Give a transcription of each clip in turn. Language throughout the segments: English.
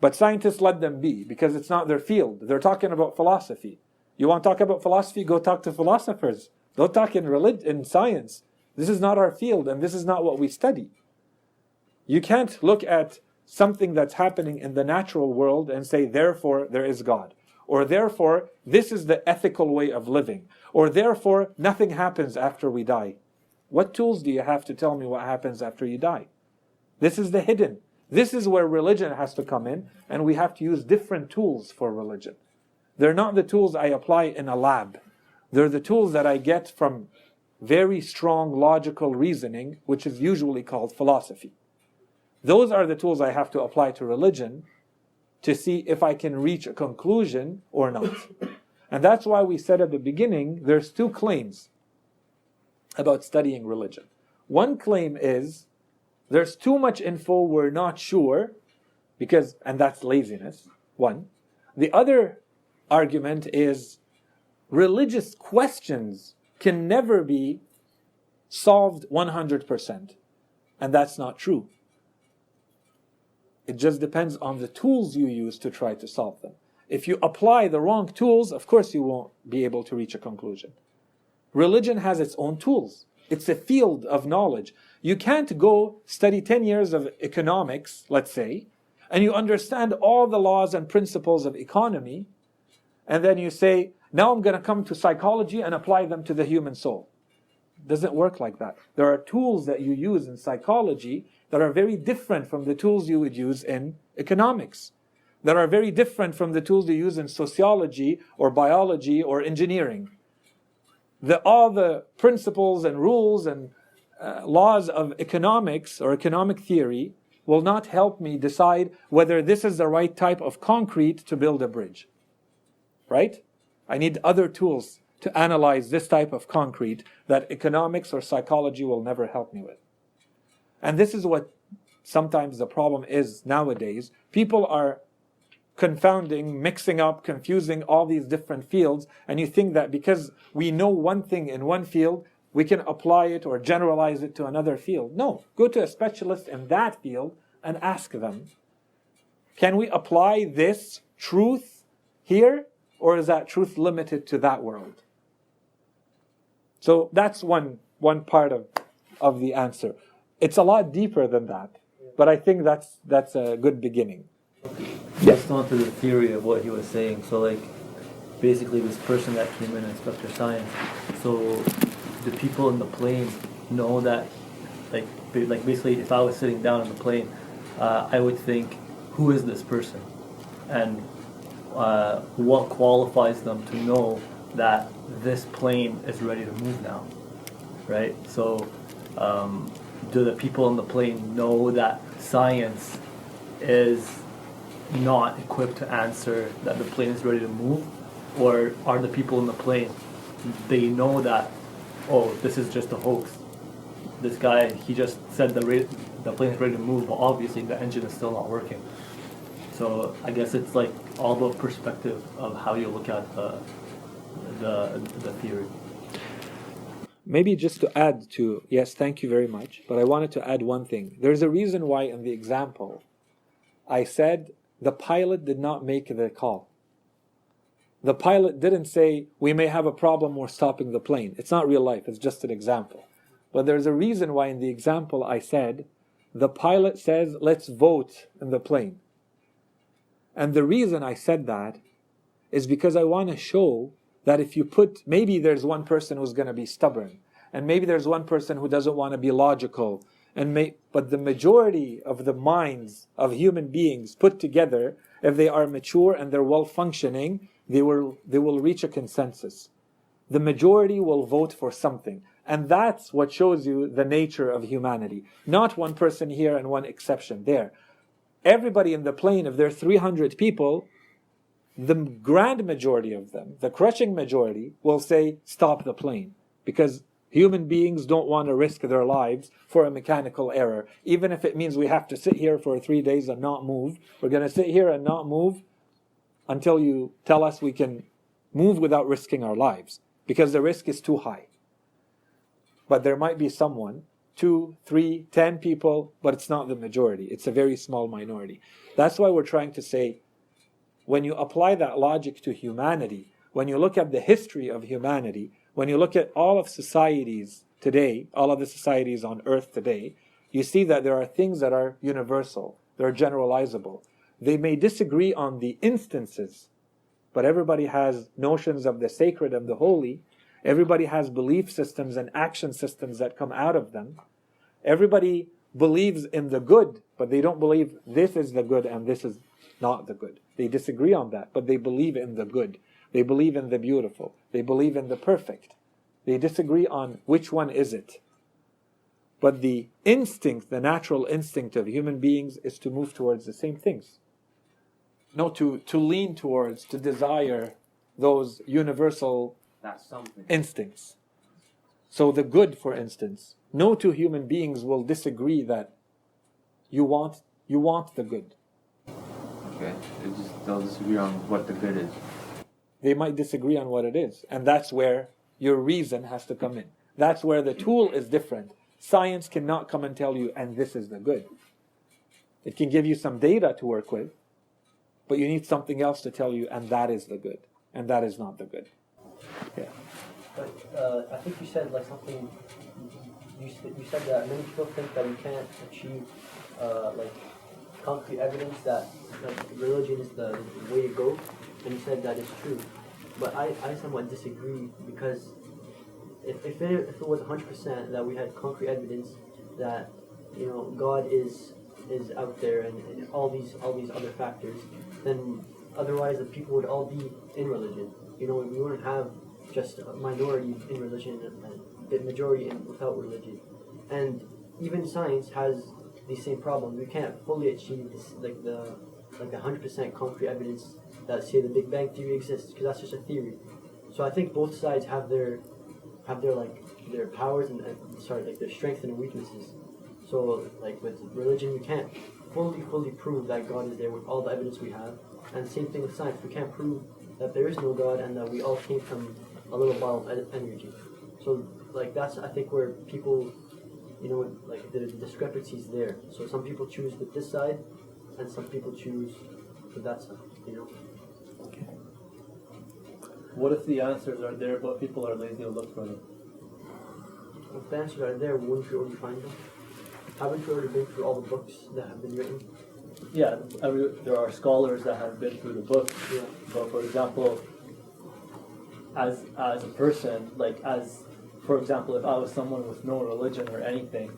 But scientists let them be because it's not their field. They're talking about philosophy. You want to talk about philosophy? Go talk to philosophers. Don't talk in religion, in science. This is not our field, and this is not what we study. You can't look at something that's happening in the natural world and say, therefore, there is God. Or therefore, this is the ethical way of living. Or therefore, nothing happens after we die. What tools do you have to tell me what happens after you die? This is the hidden. This is where religion has to come in, and we have to use different tools for religion. They're not the tools I apply in a lab. They're the tools that I get from very strong logical reasoning, which is usually called philosophy. Those are the tools I have to apply to religion to see if I can reach a conclusion or not. And that's why we said at the beginning, there's two claims about studying religion. One claim is, there's too much info, we're not sure, and that's laziness, one. The other argument is, religious questions can never be solved 100%. And that's not true. It just depends on the tools you use to try to solve them. If you apply the wrong tools, of course you won't be able to reach a conclusion. Religion has its own tools. It's a field of knowledge. You can't go study 10 years of economics, let's say, and you understand all the laws and principles of economy, and then you say, now I'm going to come to psychology and apply them to the human soul. It doesn't work like that. There are tools that you use in psychology that are very different from the tools you would use in economics, that are very different from the tools you use in sociology or biology or engineering. All the principles and rules and laws of economics or economic theory will not help me decide whether this is the right type of concrete to build a bridge. Right? I need other tools to analyze this type of concrete that economics or psychology will never help me with. And this is what sometimes the problem is nowadays. People are confounding, mixing up, confusing all these different fields, and you think that because we know one thing in one field, we can apply it or generalize it to another field. No, go to a specialist in that field and ask them, can we apply this truth here, or is that truth limited to that world? So that's one part of the answer. It's a lot deeper than that, but I think that's a good beginning. Just onto the theory of what he was saying. So like, basically this person that came in, Inspector Science, so the people in the plane know that, like basically if I was sitting down in the plane, I would think, who is this person? And what qualifies them to know that this plane is ready to move now, right? So do the people in the plane know that science is not equipped to answer that the plane is ready to move? Or are the people in the plane, they know that, oh, this is just a hoax. This guy, he just said the plane is ready to move, but obviously the engine is still not working. So I guess it's like all about perspective of how you look at the theory. Maybe just to add to, yes, thank you very much, but I wanted to add one thing. There's a reason why in the example I said the pilot did not make the call. The pilot didn't say, we may have a problem, we're stopping the plane. It's not real life, it's just an example. But there's a reason why in the example I said, the pilot says, let's vote in the plane. And the reason I said that is because I want to show that if you maybe there's one person who's going to be stubborn, and maybe there's one person who doesn't want to be logical, but the majority of the minds of human beings put together, if they are mature and they're well functioning, they will reach a consensus. The majority will vote for something. And that's what shows you the nature of humanity. Not one person here and one exception there. Everybody in the plane, if there are 300 people, the grand majority of them, the crushing majority, will say, stop the plane. Because human beings don't want to risk their lives for a mechanical error. Even if it means we have to sit here for 3 days and not move, we're going to sit here and not move until you tell us we can move without risking our lives. Because the risk is too high. But there might be someone, 2, 3, 10 people, but it's not the majority. It's a very small minority. That's why we're trying to say, when you apply that logic to humanity, when you look at the history of humanity, when you look at all of societies today, all of the societies on earth today, you see that there are things that are universal, they're generalizable. They may disagree on the instances, but everybody has notions of the sacred and the holy. Everybody has belief systems and action systems that come out of them. Everybody believes in the good, but they don't believe this is the good and this is not the good. They disagree on that, but they believe in the good. They believe in the beautiful. They believe in the perfect. They disagree on which one is it. But the instinct, the natural instinct of human beings is to move towards the same things. No, to lean towards, to desire those universal instincts. So the good, for instance, no two human beings will disagree that you want the good. Okay, they'll disagree on what the good is. They might disagree on what it is, and that's where your reason has to come in. That's where the tool is different. Science cannot come and tell you, and this is the good. It can give you some data to work with, but you need something else to tell you, and that is the good, and that is not the good. Yeah. But I think you said like something. You said that many people think that we can't achieve like concrete evidence that religion is the way to go, and you said that is true. But I somewhat disagree, because if it was 100% that we had concrete evidence that God is out there and all these other factors, then otherwise the people would all be in religion. We wouldn't have just a minority in religion and the majority without religion. And even science has these same problems. We can't fully achieve this, like the 100% concrete evidence that say the Big Bang theory exists, because that's just a theory. So I think both sides have their their powers and their strengths and weaknesses. So like with religion, we can't fully prove that God is there with all the evidence we have. And the same thing with science. We can't prove that there is no God and that we all came from a little ball of energy. So like that's, I think, where people, like the discrepancies there. So some people choose with this side, and some people choose with that side. What if the answers are there, but people are lazy to look for them? If the answers are there, wouldn't you already find them? Haven't you already been through all the books that have been written? Yeah, there are scholars that have been through the books. Yeah. But for example, as a person, for example, if I was someone with no religion or anything,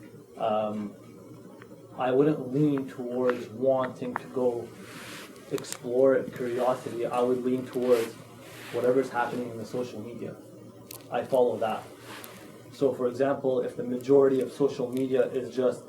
I wouldn't lean towards wanting to go explore it, curiosity. I would lean towards whatever's happening in the social media. I follow that. So for example, if the majority of social media is just,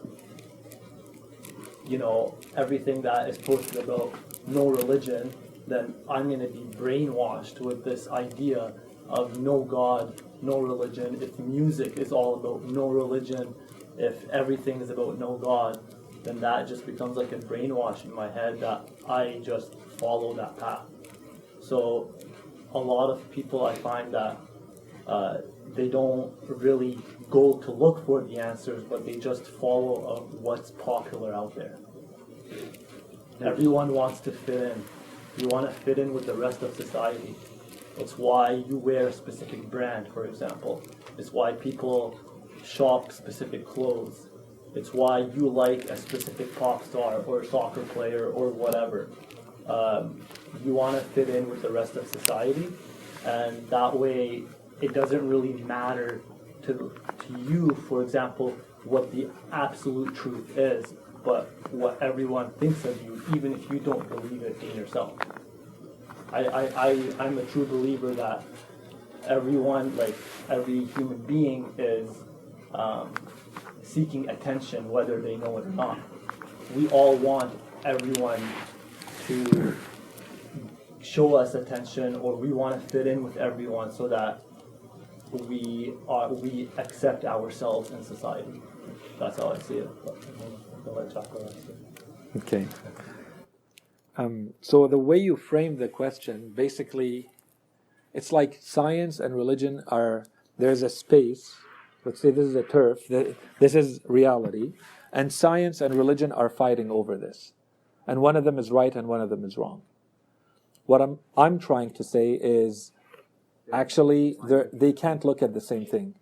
everything that is posted about no religion, then I'm going to be brainwashed with this idea of no God, no religion. If music is all about no religion, if everything is about no God, then that just becomes like a brainwash in my head that I just follow that path. So a lot of people, I find that they don't really go to look for the answers, but they just follow what's popular out there. Everyone wants to fit in. You want to fit in with the rest of society. It's why you wear a specific brand, for example. It's why people shop specific clothes. It's why you like a specific pop star or soccer player or whatever. You want to fit in with the rest of society, and that way it doesn't really matter to you, for example, what the absolute truth is, but what everyone thinks of you, even if you don't believe it in yourself. I'm a true believer that everyone, like every human being, is seeking attention, whether they know it or not. We all want everyone to show us attention, or we want to fit in with everyone so that we accept ourselves in society. That's how I see it. But I'll let Jafar answer. Okay. So the way you frame the question, basically, it's like science and religion there's a space let's say this is a turf, this is reality, and science and religion are fighting over this. And one of them is right and one of them is wrong. What I'm trying to say is, actually, they can't look at the same thing.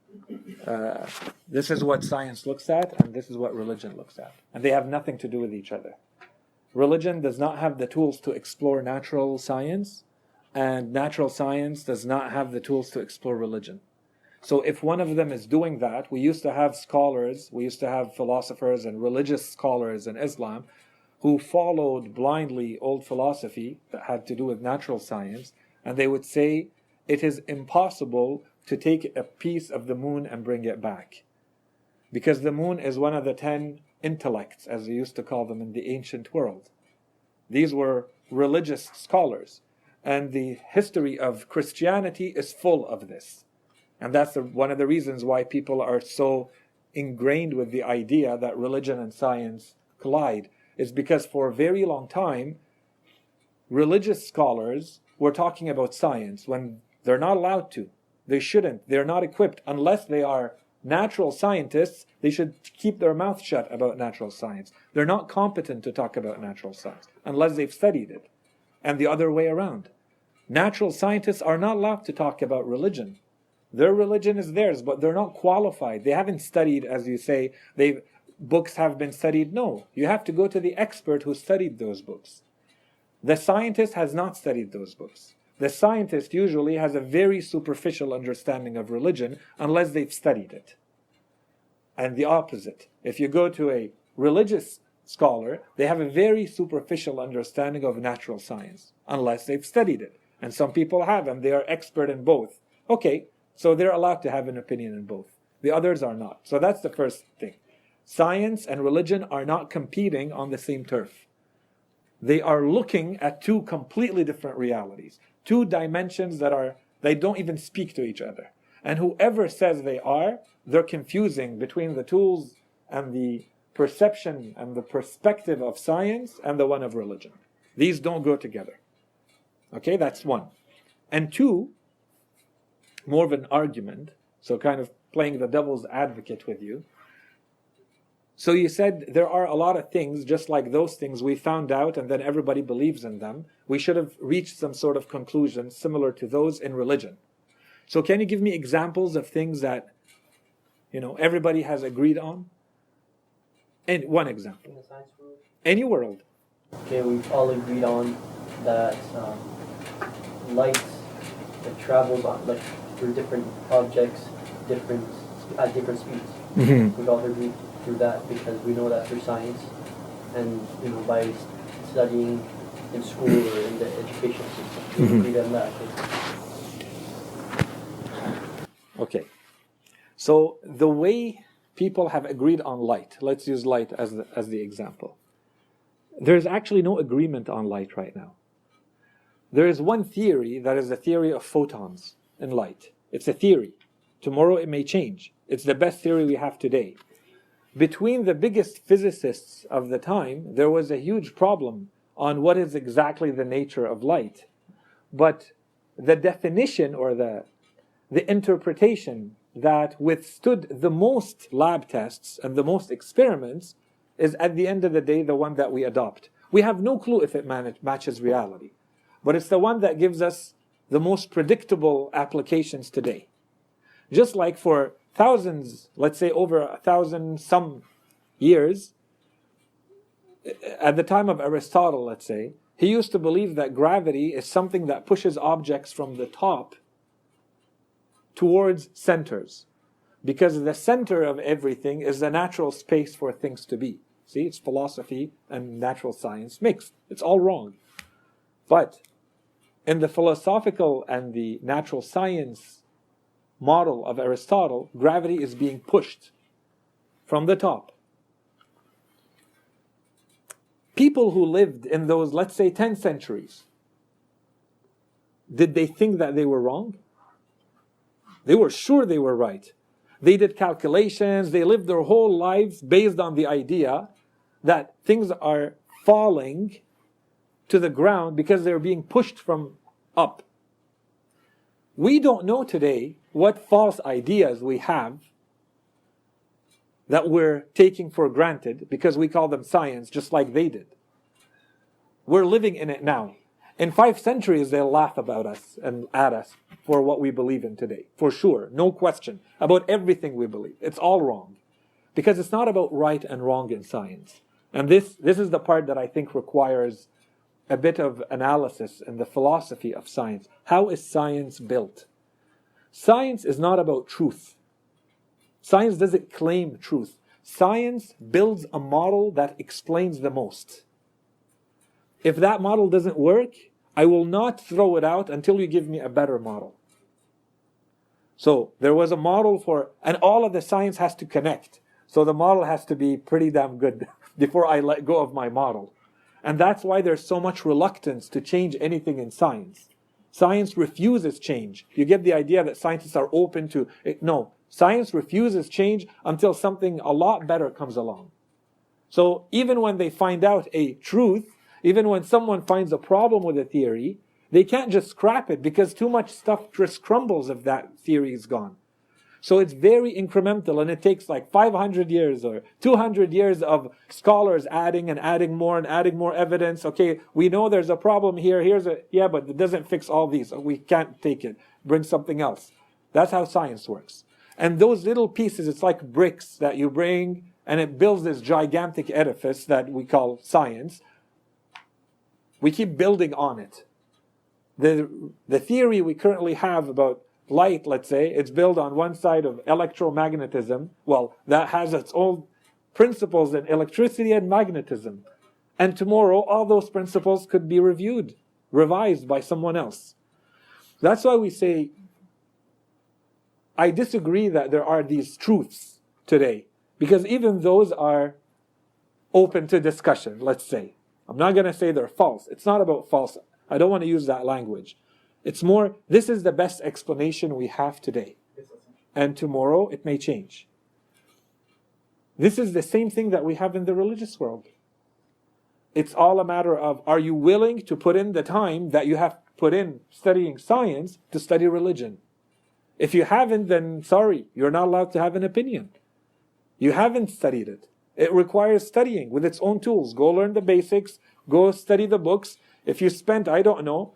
This is what science looks at, and this is what religion looks at. And they have nothing to do with each other. Religion does not have the tools to explore natural science, and natural science does not have the tools to explore religion. So if one of them is doing that, we used to have scholars, we used to have philosophers and religious scholars in Islam who followed blindly old philosophy that had to do with natural science, and they would say it is impossible to take a piece of the moon and bring it back. Because the moon is one of the 10 intellects, as we used to call them in the ancient world. These were religious scholars. And the history of Christianity is full of this. And that's one of the reasons why people are so ingrained with the idea that religion and science collide, is because for a very long time, religious scholars were talking about science when they're not allowed to. They shouldn't. They're not equipped. Unless they are natural scientists, they should keep their mouth shut about natural science. They're not competent to talk about natural science unless they've studied it. And the other way around. Natural scientists are not allowed to talk about religion. Their religion is theirs, but they're not qualified. They haven't studied, as you say, books have been studied. No, you have to go to the expert who studied those books. The scientist has not studied those books. The scientist usually has a very superficial understanding of religion unless they've studied it. And the opposite. If you go to a religious scholar, they have a very superficial understanding of natural science unless they've studied it. And some people have, and they are expert in both. Okay, so they're allowed to have an opinion in both. The others are not. So that's the first thing. Science and religion are not competing on the same turf. They are looking at two completely different realities, two dimensions they don't even speak to each other. And whoever says they are, they're confusing between the tools and the perception and the perspective of science and the one of religion. These don't go together. Okay, that's one. And two, more of an argument, so kind of playing the devil's advocate with you. So you said there are a lot of things, just like those things we found out and then everybody believes in them. We should have reached some sort of conclusion similar to those in religion. So can you give me examples of things that, everybody has agreed on? And one example. In the science world? Any world. Okay, we've all agreed on that light that travels on, through different objects, at different speeds. Mm-hmm. We've all agreed through that because we know that through science and by studying in school or in the education system. We agreed on that. Okay. So the way people have agreed on light, let's use light as the example. There's actually no agreement on light right now. There is one theory that is the theory of photons in light. It's a theory. Tomorrow it may change. It's the best theory we have today. Between the biggest physicists of the time, there was a huge problem on what is exactly the nature of light. But the definition or the interpretation that withstood the most lab tests and the most experiments is at the end of the day the one that we adopt. We have no clue if it matches reality. But it's the one that gives us the most predictable applications today. Just like for thousands, let's say over 1,000 some years, at the time of Aristotle, let's say, he used to believe that gravity is something that pushes objects from the top towards centers. Because the center of everything is the natural space for things to be. See, it's philosophy and natural science mixed. It's all wrong. But in the philosophical and the natural science model of Aristotle, gravity is being pushed from the top. People who lived in those, let's say, 10 centuries, did they think that they were wrong? They were sure they were right. They did calculations, they lived their whole lives based on the idea that things are falling to the ground because they're being pushed from up. We don't know today what false ideas we have that we're taking for granted because we call them science just like they did. We're living in it now. In 5 centuries, they'll laugh about us and at us for what we believe in today. For sure. No question. About everything we believe. It's all wrong. Because it's not about right and wrong in science. And this is the part that I think requires a bit of analysis in the philosophy of science. How is science built? Science is not about truth. Science doesn't claim truth. Science builds a model that explains the most. If that model doesn't work, I will not throw it out until you give me a better model. So there was a model for, and all of the science has to connect. So the model has to be pretty damn good before I let go of my model. And that's why there's so much reluctance to change anything in science. Science refuses change. You get the idea that scientists are open to it. No, science refuses change until something a lot better comes along. So even when they find out a truth, even when someone finds a problem with a theory, they can't just scrap it because too much stuff just crumbles if that theory is gone. So it's very incremental, and it takes like 500 years or 200 years of scholars adding and adding more evidence. Okay, we know there's a problem here. Yeah, but it doesn't fix all these. So we can't take it. Bring something else. That's how science works. And those little pieces, it's like bricks that you bring, and it builds this gigantic edifice that we call science. We keep building on it. The theory we currently have about light, let's say, it's built on one side of electromagnetism. Well, that has its own principles in electricity and magnetism. And tomorrow, all those principles could be revised by someone else. That's why we say, I disagree that there are these truths today, because even those are open to discussion, let's say. I'm not going to say they're false. It's not about false. I don't want to use that language. It's more, this is the best explanation we have today. And tomorrow it may change. This is the same thing that we have in the religious world. It's all a matter of, are you willing to put in the time that you have put in studying science to study religion? If you haven't, then sorry, you're not allowed to have an opinion. You haven't studied it. It requires studying with its own tools. Go learn the basics. Go study the books. If you spent, I don't know,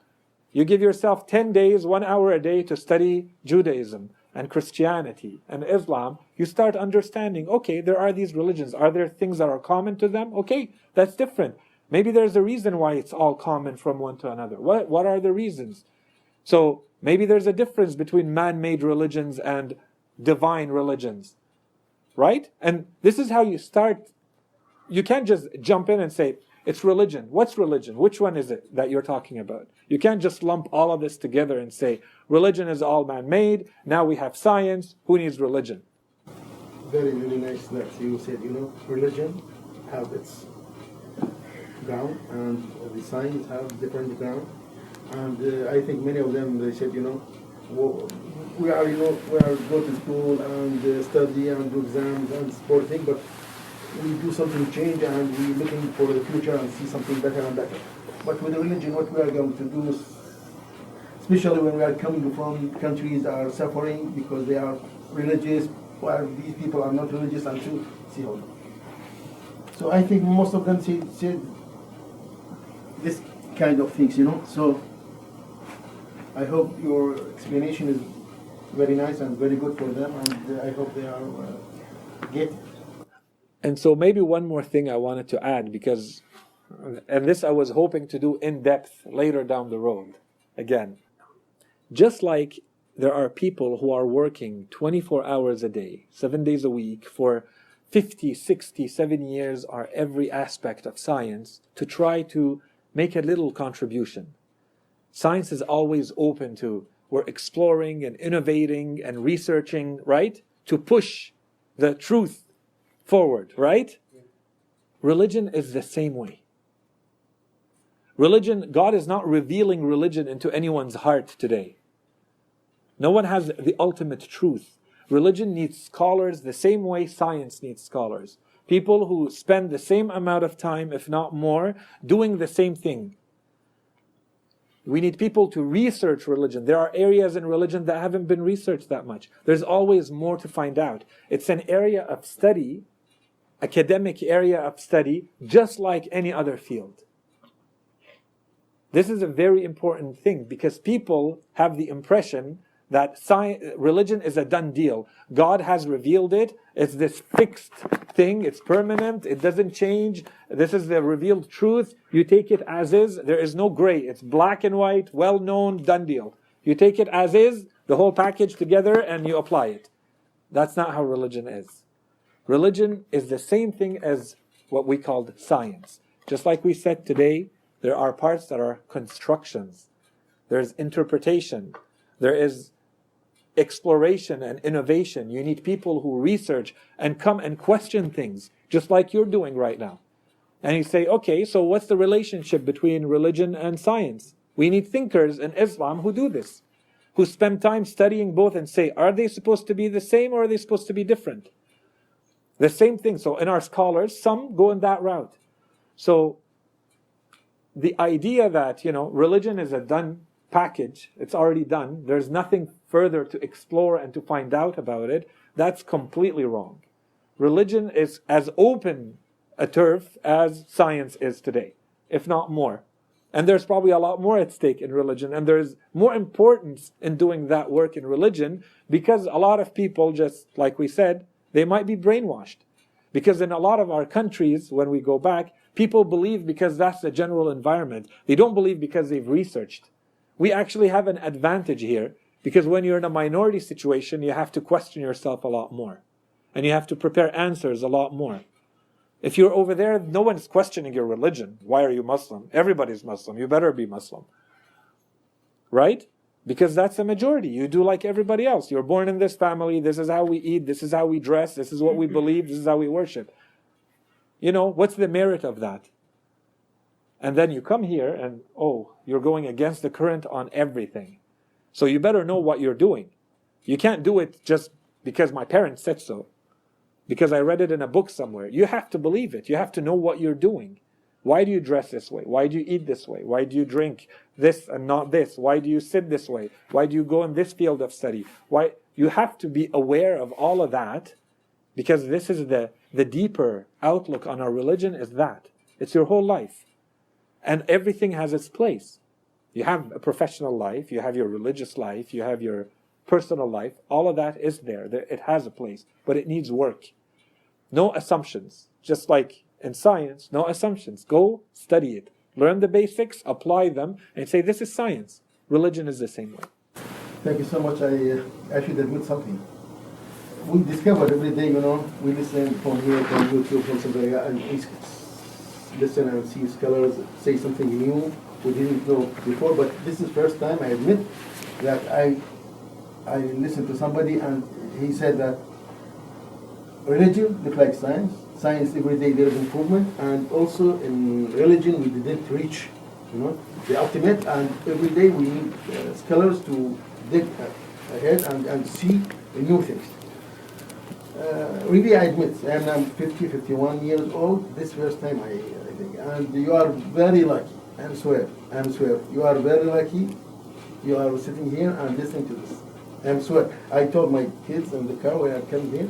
you give yourself 10 days, 1 hour a day to study Judaism and Christianity and Islam, you start understanding, okay, there are these religions. Are there things that are common to them? Okay, that's different. Maybe there's a reason why it's all common from one to another. What are the reasons? So maybe there's a difference between man-made religions and divine religions. Right? And this is how you start. You can't just jump in and say, it's religion. What's religion? Which one is it that you're talking about? You can't just lump all of this together and say, religion is all man-made. Now we have science. Who needs religion? Very, very nice that you said, religion have its ground and the science have different ground. And I think many of them, they said, we are go to school and study and do exams and sporting, but we do something change and we're looking for the future and see something better and better. But with the religion, what we are going to do, especially when we are coming from countries that are suffering because they are religious, while these people are not religious, and to see how. So I think most of them said this kind of things, So I hope your explanation is very nice and very good for them, and I hope they are get it. And so maybe one more thing I wanted to add, because, and this I was hoping to do in depth later down the road. Again, just like there are people who are working 24 hours a day, 7 days a week for 50, 60, 7 years or every aspect of science to try to make a little contribution. Science is always open to, we're exploring and innovating and researching, right? To push the truth forward, right? Religion is the same way. Religion, God is not revealing religion into anyone's heart today. No one has the ultimate truth. Religion needs scholars the same way science needs scholars. People who spend the same amount of time, if not more, doing the same thing. We need people to research religion. There are areas in religion that haven't been researched that much. There's always more to find out. It's an area of study, academic area of study, just like any other field. This is a very important thing because people have the impression that religion is a done deal. God has revealed it. It's this fixed thing. It's permanent. It doesn't change. This is the revealed truth. You take it as is. There is no gray. It's black and white, well known, done deal. You take it as is, the whole package together, and you apply it. That's not how religion is. Religion is the same thing as what we called science. Just like we said today, there are parts that are constructions. There's interpretation. There is exploration and innovation. You need people who research and come and question things, just like you're doing right now. And you say, okay, so what's the relationship between religion and science? We need thinkers in Islam who do this, who spend time studying both and say, are they supposed to be the same or are they supposed to be different? The same thing. So in our scholars, some go in that route. So the idea that, religion is a done package, it's already done, there's nothing further to explore and to find out about it, that's completely wrong. Religion is as open a turf as science is today, if not more. And there's probably a lot more at stake in religion, and there's more importance in doing that work in religion because a lot of people, just like we said, they might be brainwashed. Because in a lot of our countries, when we go back, people believe because that's the general environment. They don't believe because they've researched. We actually have an advantage here because when you're in a minority situation, you have to question yourself a lot more. And you have to prepare answers a lot more. If you're over there, no one's questioning your religion. Why are you Muslim? Everybody's Muslim. You better be Muslim. Right? Because that's the majority. You do like everybody else. You're born in this family. This is how we eat. This is how we dress. This is what we believe. This is how we worship. What's the merit of that? And then you come here and, you're going against the current on everything. So you better know what you're doing. You can't do it just because my parents said so. Because I read it in a book somewhere. You have to believe it. You have to know what you're doing. Why do you dress this way? Why do you eat this way? Why do you drink this and not this? Why do you sit this way? Why do you go in this field of study? Why? You have to be aware of all of that because this is the deeper outlook on our religion is that. It's your whole life. And everything has its place. You have a professional life, you have your religious life, you have your personal life. All of that is there. It has a place, but it needs work. No assumptions. Just like in science, no assumptions. Go study it. Learn the basics, apply them, and say, this is science. Religion is the same way. Thank you so much. I should admit something. We discover every day, we listen from here, from YouTube, from somewhere, and we listen and see scholars say something new we didn't know before. But this is the first time I admit that I listened to somebody and he said that religion looks like science. Science, every day there is improvement, and also in religion we didn't reach, the ultimate, and every day we need scholars to dig ahead and see new things. Really, I admit, I'm 51 years old. This first time I think, and you are very lucky. I swear, you are very lucky. You are sitting here and listening to this. I swear. I told my kids in the car when I came here,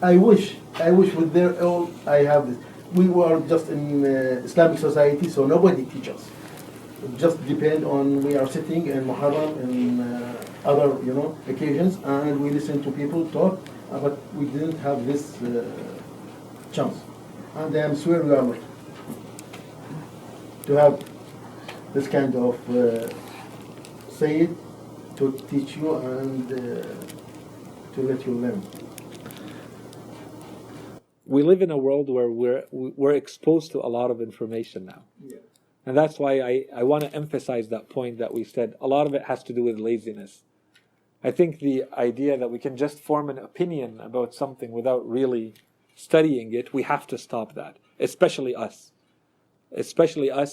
I wish with their all I have this. We were just in Islamic society, so nobody teach us. It just depend on we are sitting in Muharram and other occasions, and we listen to people talk, but we didn't have this chance. And I swear we are lucky to have this kind of Sayid to teach you and to let you learn. We live in a world where we're exposed to a lot of information now. Yeah. And that's why I want to emphasize that point that we said. A lot of it has to do with laziness. I think the idea that we can just form an opinion about something without really studying it, we have to stop that. Especially us.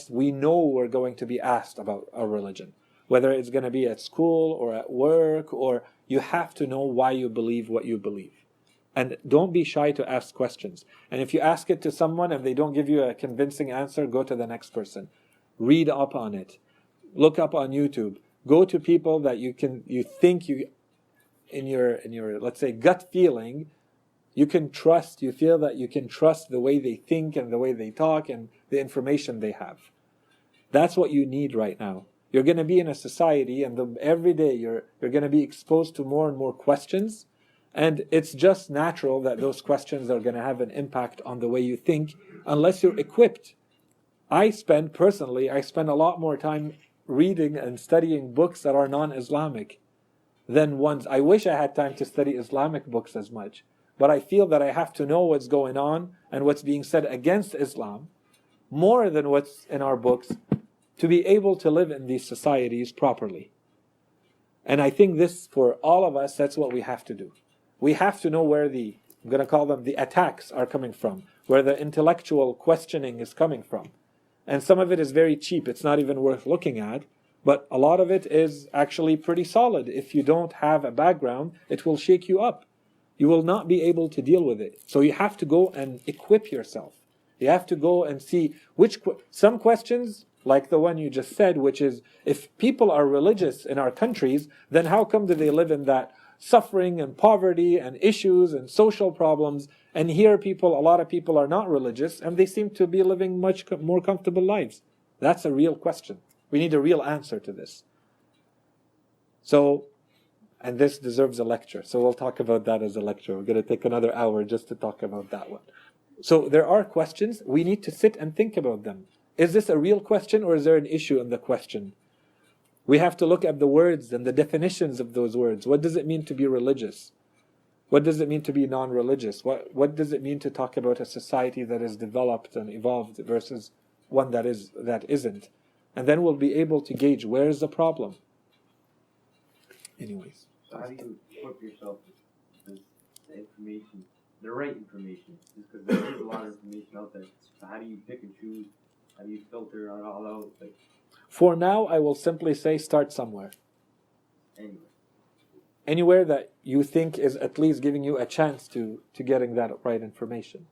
We know we're going to be asked about our religion. Whether it's going to be at school or at work, or you have to know why you believe what you believe. And don't be shy to ask questions. And if you ask it to someone and they don't give you a convincing answer, go to the next person. Read up on it. look up on YouTube. Go to people that you think in your let's say gut feeling, you can trust. You feel that you can trust the way they think and the way they talk and the information they have. That's what you need right now. You're going to be in a society, and every day you're going to be exposed to more and more questions, and it's just natural that those questions are going to have an impact on the way you think, unless you're equipped. I spend a lot more time reading and studying books that are non-Islamic than ones. I wish I had time to study Islamic books as much, but I feel that I have to know what's going on and what's being said against Islam more than what's in our books to be able to live in these societies properly. And I think this, for all of us, that's what we have to do. We have to know where I'm going to call them the attacks are coming from, where the intellectual questioning is coming from. And some of it is very cheap, it's not even worth looking at, but a lot of it is actually pretty solid. If you don't have a background, it will shake you up. You will not be able to deal with it. So you have to go and equip yourself. You have to go and see some questions, like the one you just said, which is, if people are religious in our countries, then how come do they live in that suffering and poverty and issues and social problems? And here a lot of people are not religious, and they seem to be living much more comfortable lives. That's a real question. We need a real answer to this. So, and this deserves a lecture. So we'll talk about that as a lecture. We're going to take another hour just to talk about that one. So there are questions. We need to sit and think about them. Is this a real question, or is there an issue in the question? We have to look at the words and the definitions of those words. What does it mean to be religious? What does it mean to be non-religious? What does it mean to talk about a society that is developed and evolved versus one that isn't? And then we'll be able to gauge where is the problem. Anyways. So how do you equip yourself with the information, the right information? Just because there is a lot of information out there. So how do you pick and choose? How do you filter it all out? For now, I will simply say start somewhere. Anywhere that you think is at least giving you a chance to getting that right information.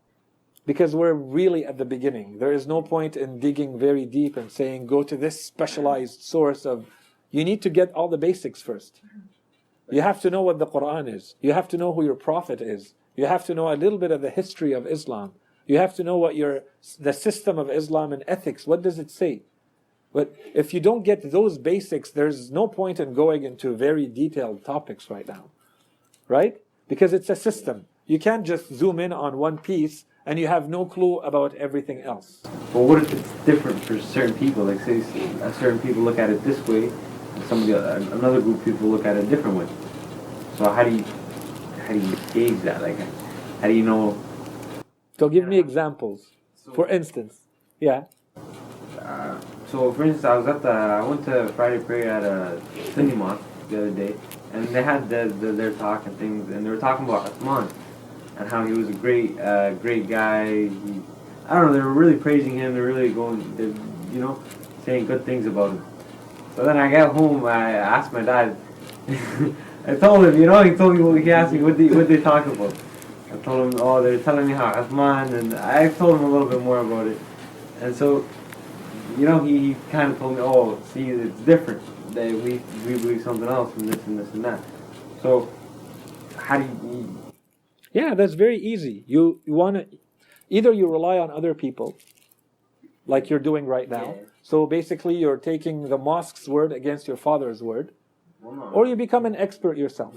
Because we're really at the beginning. There is no point in digging very deep and saying, go to this specialized source of... You need to get all the basics first. You have to know what the Quran is. You have to know who your prophet is. You have to know a little bit of the history of Islam. You have to know what the system of Islam and ethics, what does it say? But if you don't get those basics, there's no point in going into very detailed topics right now. Right? Because it's a system. You can't just zoom in on one piece and you have no clue about everything else. Well, what if it's different for certain people? Like, say, certain people look at it this way, and another group of people look at it a different way. So how do you gauge that? Like, how do you know? So give me examples. For instance, yeah. So for instance, I went to Friday prayer at a Sunni mosque the other day, and they had their talk and things, and they were talking about Uthman and how he was a great guy. I don't know, they were really praising him. They're really saying good things about him. So then I got home, I asked my dad. I told him, he told me, he asked me what they talk about. I told him, they're telling me how Uthman, and I told him a little bit more about it. And so, he kind of told me, see, it's different. We believe something else, and this and this and that. So, how do you... Yeah, that's very easy. You want to... Either you rely on other people, like you're doing right now. Yeah. So basically you're taking the mosque's word against your father's word. Or you become an expert yourself.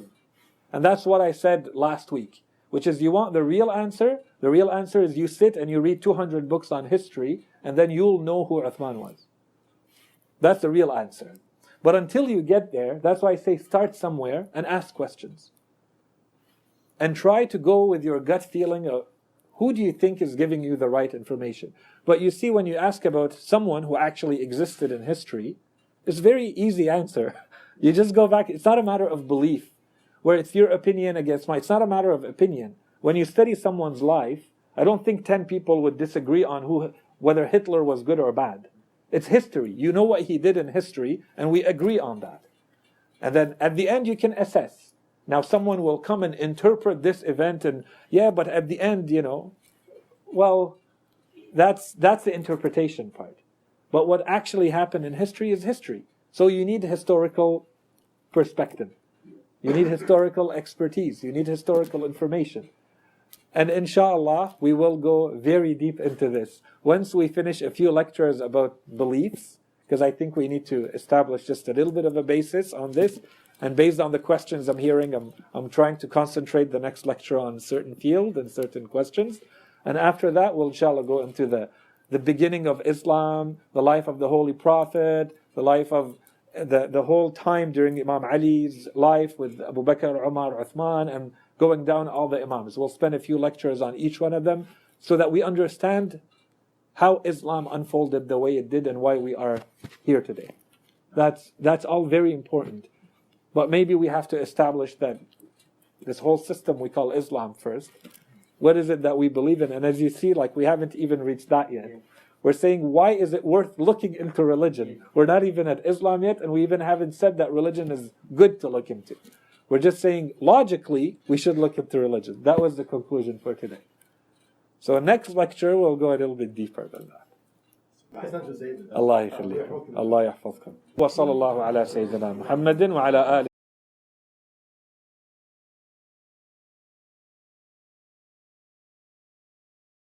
And that's what I said last week. Which is, you want the real answer? The real answer is you sit and you read 200 books on history, and then you'll know who Uthman was. That's the real answer. But until you get there, that's why I say start somewhere and ask questions. And try to go with your gut feeling of who do you think is giving you the right information. But you see, when you ask about someone who actually existed in history, it's a very easy answer. You just go back. It's not a matter of belief, where it's your opinion against mine. It's not a matter of opinion. When you study someone's life, I don't think 10 people would disagree on whether Hitler was good or bad. It's history. You know what he did in history, and we agree on that. And then at the end, you can assess. Now, someone will come and interpret this event, and but at the end, well, that's the interpretation part. But what actually happened in history is history. So you need historical perspective. You need historical expertise. You need historical information. And inshallah, we will go very deep into this. Once we finish a few lectures about beliefs, because I think we need to establish just a little bit of a basis on this. And based on the questions I'm hearing, I'm trying to concentrate the next lecture on a certain field and certain questions. And after that, we'll inshallah go into the beginning of Islam, the life of the Holy Prophet, the life of the whole time during Imam Ali's life with Abu Bakr, Umar, Uthman, and going down all the Imams. We'll spend a few lectures on each one of them so that we understand how Islam unfolded the way it did and why we are here today. That's all very important. But maybe we have to establish that this whole system we call Islam first. What is it that we believe in? And as you see, like we haven't even reached that yet. We're saying, why is it worth looking into religion? We're not even at Islam yet, and we even haven't said that religion is good to look into. We're just saying, logically, we should look into religion. That was the conclusion for today. So next lecture, we'll go a little bit deeper than that. الله يخليكم الله يحفظكم وصلى الله على سيدنا محمد وعلى آله